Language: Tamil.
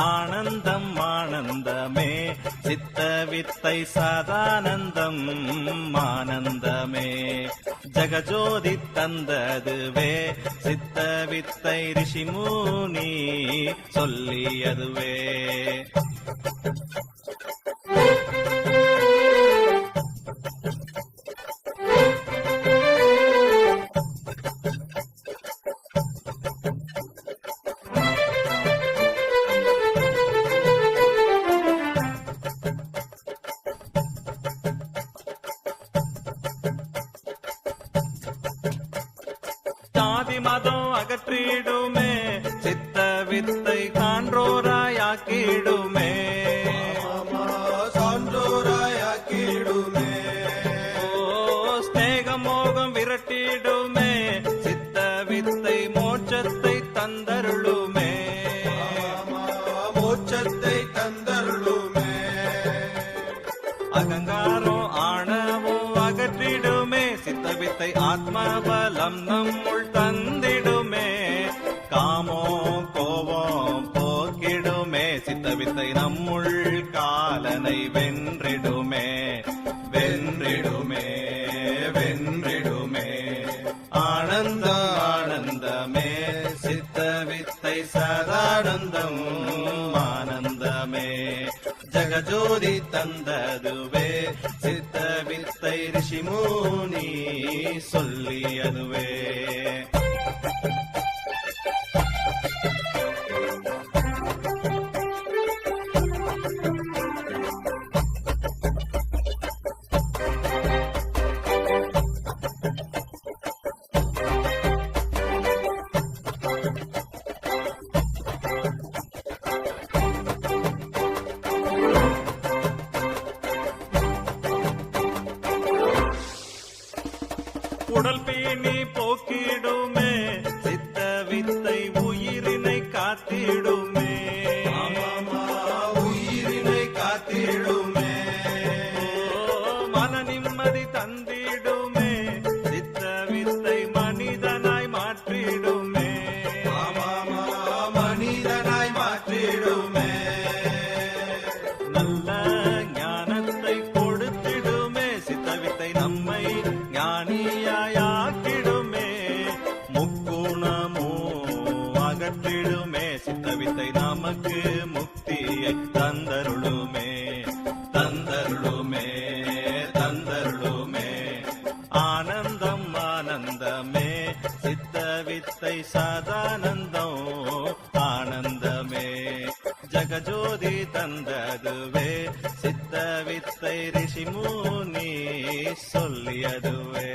ஆனந்தம் ஆனந்தமே சித்த வித்தை சதானந்தம் ஆனந்தமே ஜகஜோதி தந்ததுவே சித்த வித்தை ரிஷிமுனி சொல்லியதுவே ஜாதி மதம் அகற்றிடுமே சித்த வித்தை சான்றோராயாக்கிடுமே சான்றோராயாக்கிடுமே ஸ்நேக மோகம் விரட்டிடுமே சித்த வித்தை மோட்சத்தை தந்தருளுமே மோட்சத்தை தந்தருளுமே அகங்காரம் ஆணவம் அகற்றிடுமே சித்த வித்தை ஆத்மபலம் நம்முள் தந்திடுமே காமோ கோபம் போக்கிடுமே சித்த வித்தை நம்முள் காலனை வென்றிடுமே வென்றிடுமே வென்றிடுமே ஆனந்த ஆனந்தமே சித்த வித்தை சதானந்தம் ஆனந்தமே ஜகஜோதி தந்ததுவே சித்த வித்தை ரிஷிமுனி சொல்லியதுவே உடல் பேணி போக்கிடுமே சித்த வித்தை உயிரினை காத்திடுமே உயிரினை காத்திடுமே மன நிம்மதி தந்திடுமே சித்த வித்தை மனிதனாய் மாற்றிடுமே மனிதனாய் மாற்றிடுமே நல்ல ஞானத்தை கொடுத்திடுமே சித்த வித்தை நம்மை ஞானியாக்கிடுமே முக்குணமோ அகற்றிடுமே சித்த வித்தை நமக்கு முக்தியை தந்தருளுமே தந்தருளுமே தந்தருளுமே ஆனந்தம் ஆனந்தமே சித்த வித்தை சதானந்தம் ஆனந்தமே ஜகஜோதி தந்ததுவே சித்த வித்தை ரிஷிமுனி சொல்லியதுவே